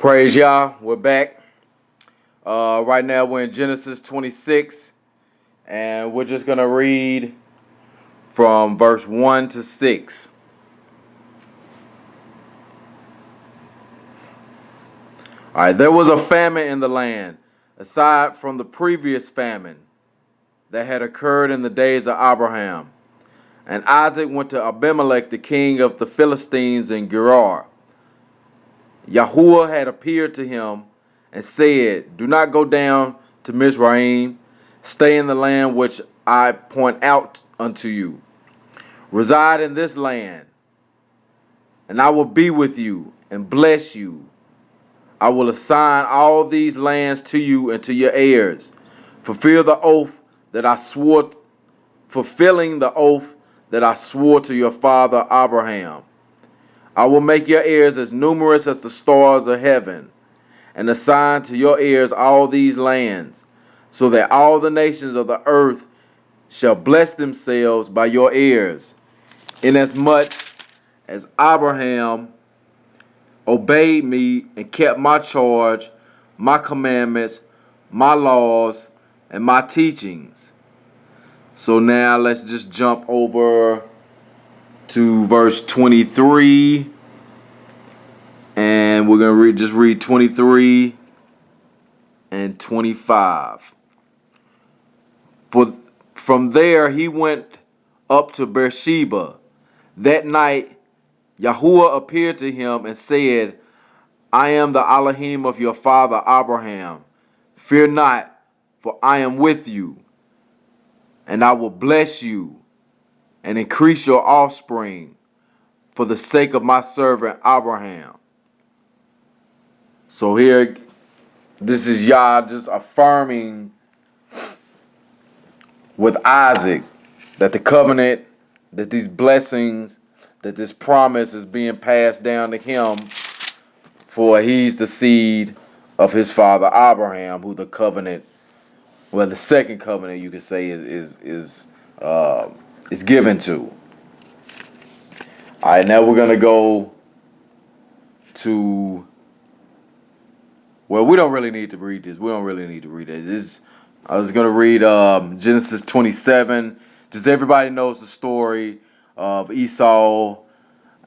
Praise Yah, we're back. Right now we're in Genesis 26, and we're just going to read from verse 1 to 6. All right, there was a famine in the land, aside from the previous famine that had occurred in the days of Abraham. And Isaac went to Abimelech, the king of the Philistines, in Gerar. YAHWH had appeared to him and said, "Do not go down to Mizraim. Stay in the land which I point out unto you. Reside in this land, and I will be with you and bless you. I will assign all these lands to you and to your heirs. Fulfill the oath that I swore, fulfilling the oath that I swore to your father Abraham. I will make your heirs as numerous as the stars of heaven, and assign to your heirs all these lands, so that all the nations of the earth shall bless themselves by your heirs, inasmuch as Abraham obeyed me and kept my charge, my commandments, my laws, and my teachings." So now let's just jump over to verse 23, and we're going to read 23 and 25. From there he went up to Beersheba. That night YAHWH appeared to him and said, "I am the Elohim of your father Abraham. Fear not, for I am with you, and I will bless you and increase your offspring for the sake of my servant Abraham." So here, this is Yah just affirming with Isaac that the covenant, that these blessings, that this promise is being passed down to him, for he's the seed of his father Abraham, who the covenant, well, the second covenant you could say is given to. All right, now we're gonna go to. Well, we don't really need to read this. We don't really need to read it. I was gonna read Genesis 27. Just everybody knows the story of Esau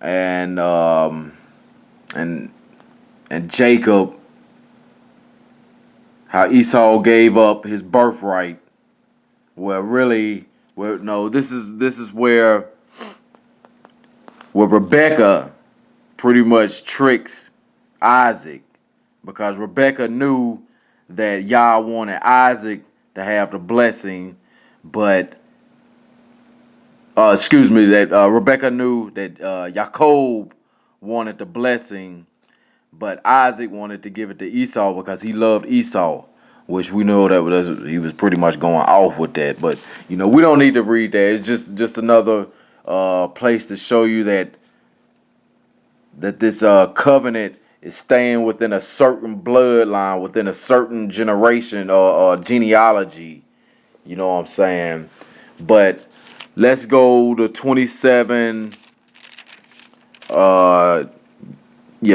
and Jacob. How Esau gave up his birthright. Well, really, this is where Rebekah pretty much tricks Isaac, because Rebekah knew that Yah wanted Isaac to have the blessing, but Rebekah knew that Jacob wanted the blessing, but Isaac wanted to give it to Esau because he loved Esau, which we know that he was pretty much going off with that. But we don't need to read that. It's just another place to show you that this covenant is staying within a certain bloodline, within a certain generation or genealogy. You know what I'm saying? But let's go to 27.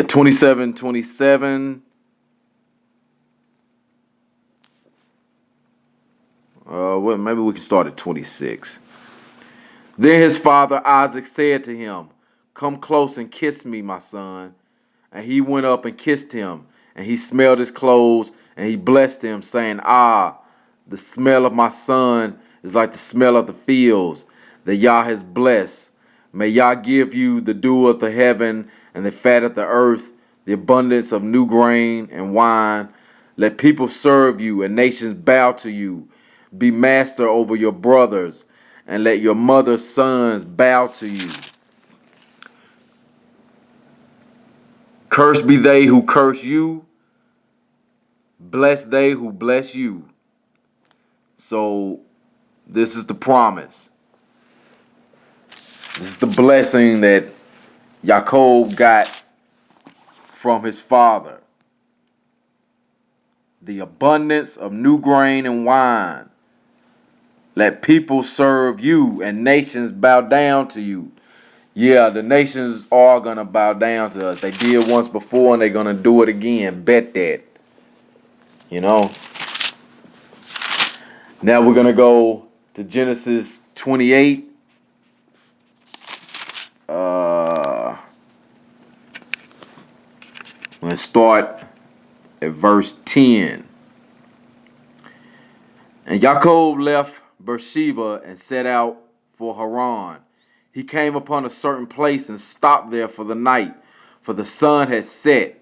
27. Well, maybe we can start at 26. Then his father Isaac said to him, "Come close and kiss me, my son." And he went up and kissed him, and he smelled his clothes, and he blessed him, saying, "Ah, the smell of my son is like the smell of the fields that Yah has blessed. May Yah give you the dew of the heaven and the fat of the earth, the abundance of new grain and wine. Let people serve you and nations bow to you. Be master over your brothers, and let your mother's sons bow to you. Cursed be they who curse you. Blessed they who bless you." So this is the promise. This is the blessing that Jacob got from his father. The abundance of new grain and wine. Let people serve you and nations bow down to you. Yeah, the nations are going to bow down to us. They did once before and they're going to do it again. Bet that. You know? Now we're going to go to Genesis 28. We're going to start at verse 10. And Yaakov left Beersheba and set out for Haran. He came upon a certain place and stopped there for the night, for the sun had set.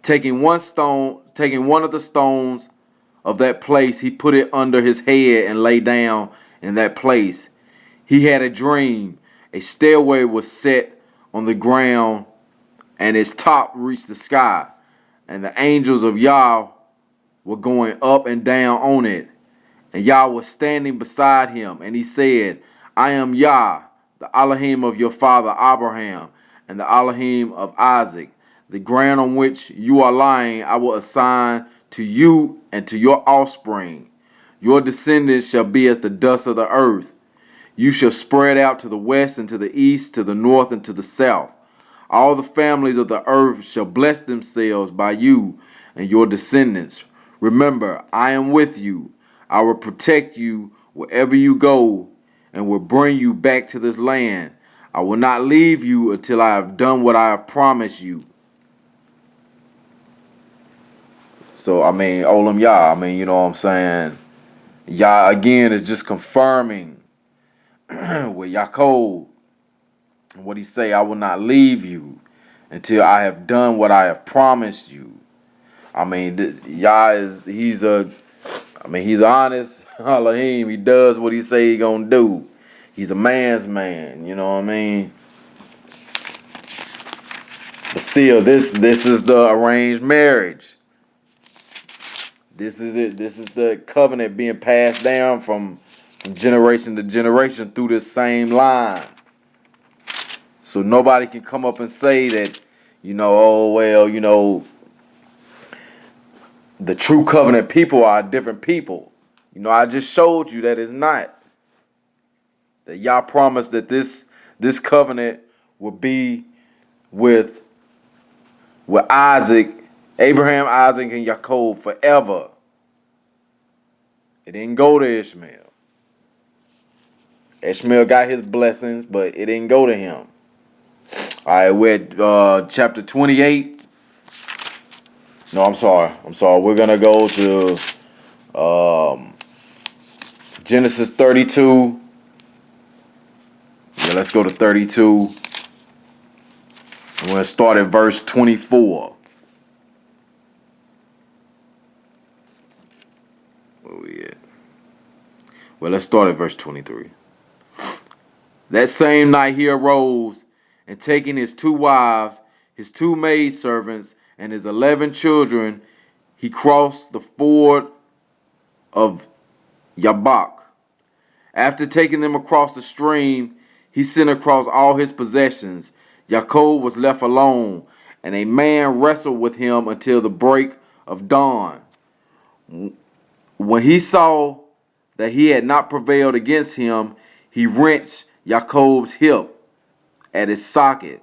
Taking one of the stones of that place, he put it under his head and lay down in that place. He had a dream. A stairway was set on the ground, and its top reached the sky, and the angels of Yah were going up and down on it. And Yah was standing beside him, and he said, I am Yah, the Elohim of your father Abraham, and the Elohim of Isaac. The ground on which you are lying I will assign to you and to your offspring. Your descendants shall be as the dust of the earth. You shall spread out to the west and to the east, to the north and to the south. All the families of the earth shall bless themselves by you and your descendants. Remember, I am with you. I will protect you wherever you go and will bring you back to this land. I will not leave you until I have done what I have promised you. So, Olam Yah, you know what I'm saying? Yah, again, is just confirming with Yaakov what he say, I will not leave you until I have done what I have promised you. Yah he's honest Elohim. He does what he say he gonna do. He's a man's man, you know what I mean? But still, this is the arranged marriage. This is it. This is the covenant being passed down from generation to generation through this same line. So nobody can come up and say that, the true covenant people are different people. I just showed you that it's not. That Yah promised that this covenant would be with Isaac, Abraham, Isaac, and Yaakov forever. It didn't go to Ishmael. Ishmael got his blessings, but it didn't go to him. All right, we're at chapter 28. No, I'm sorry. We're going to go to Genesis 32. Yeah, let's go to 32. I'm going to start at verse 24. Where we at? Well, let's start at verse 23. That same night he arose, and taking his 2 wives, his 2 maidservants, and his 11 children, he crossed the ford of Yabbok. After taking them across the stream, he sent across all his possessions. Yaakov was left alone, and a man wrestled with him until the break of dawn. When he saw that he had not prevailed against him, he wrenched Yaakov's hip at his socket,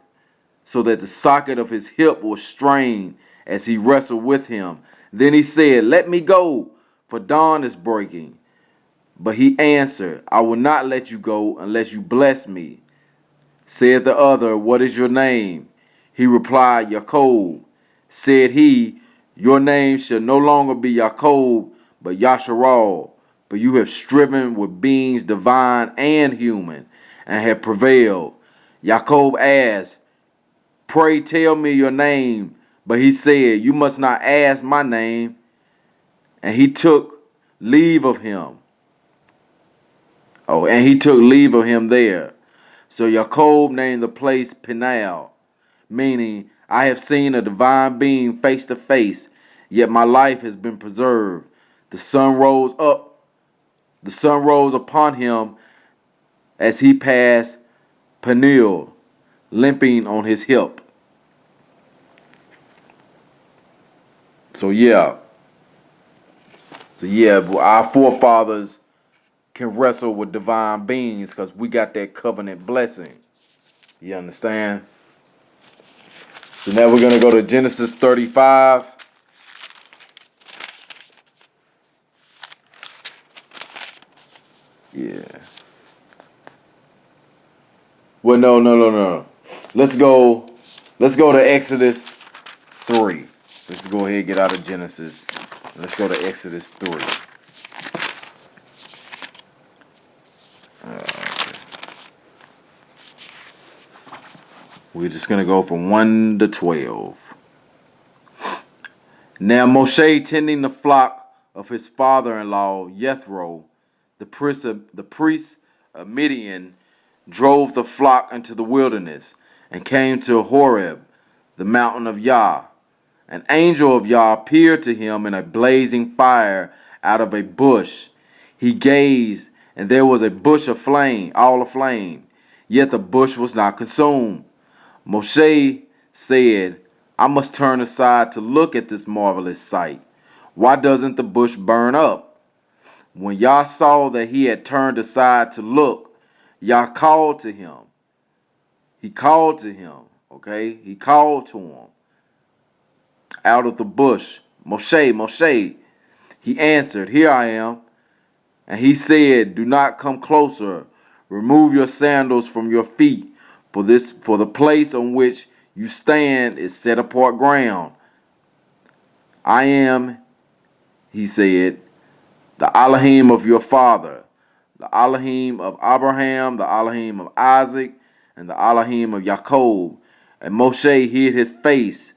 so that the socket of his hip was strained as he wrestled with him. Then he said, let me go, for dawn is breaking. But he answered, I will not let you go unless you bless me. Said the other, what is your name? He replied, Yaakov. Said he, your name shall no longer be Yaakov, but Yasharal, for you have striven with beings divine and human, and have prevailed. Yaakov asked, pray tell me your name. But he said, you must not ask my name. And he took leave of him. And he took leave of him there. So Yaakov named the place Peniel, meaning, I have seen a divine being face to face, yet my life has been preserved. The sun rose upon him as he passed Peniel, limping on his hip. So our forefathers can wrestle with divine beings because we got that covenant blessing. You understand? So now we're going to go to Genesis 35. Yeah. Well, no. Let's go to Exodus 3. Let's go ahead and get out of Genesis. Let's go to Exodus 3. Okay. We're just going to go from 1 to 12. Now Moshe, tending the flock of his father-in-law, Jethro, the priest of Midian, drove the flock into the wilderness and came to Horeb, the mountain of YAHH. An angel of YAHH appeared to him in a blazing fire out of a bush. He gazed, and there was a bush of flame, all aflame, yet the bush was not consumed. Moshe said, I must turn aside to look at this marvelous sight. Why doesn't the bush burn up? When YAHH saw that he had turned aside to look, YAHH called to him. He called to him, okay? He called to him out of the bush, Moshe, Moshe. He answered, Here I am. And he said, Do not come closer. Remove your sandals from your feet, for the place on which you stand is set apart ground. I am, he said, the Elohim of your father, the Elohim of Abraham, the Elohim of Isaac, and the Elohim of Jacob. And Moshe hid his face,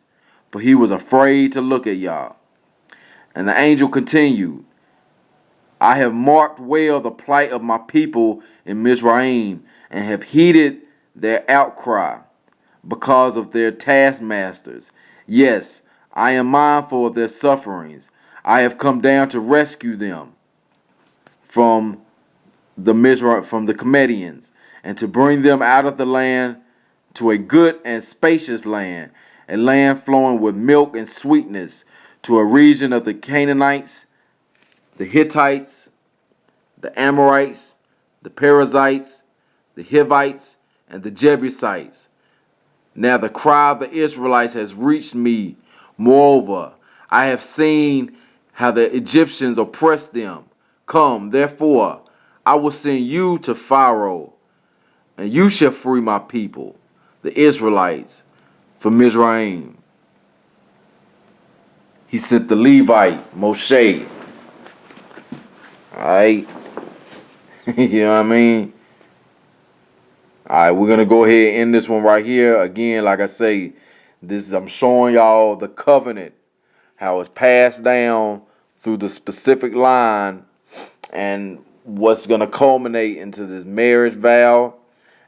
for he was afraid to look at YAHH. And the angel continued, I have marked well the plight of my people in Mizraim, and have heeded their outcry because of their taskmasters. Yes, I am mindful of their sufferings. I have come down to rescue them from the Comedians, and to bring them out of the land to a good and spacious land, a land flowing with milk and sweetness, to a region of the Canaanites, the Hittites, the Amorites, the Perizzites, the Hivites, and the Jebusites. Now the cry of the Israelites has reached me. Moreover, I have seen how the Egyptians oppressed them. Come, therefore, I will send you to Pharaoh, and you shall free my people, the Israelites, from Mizraim. He sent the Levite, Moshe. Alright? You know what I mean? Alright, we're going to go ahead and end this one right here. Again, like I say, I'm showing y'all the covenant, how it's passed down through the specific line, and what's going to culminate into this marriage vow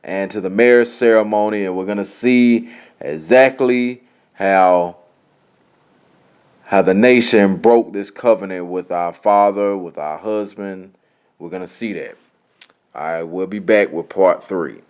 and to the marriage ceremony. And we're going to see exactly how the nation broke this covenant with our father, with our husband. We're going to see that. All right, we'll be back with part 3.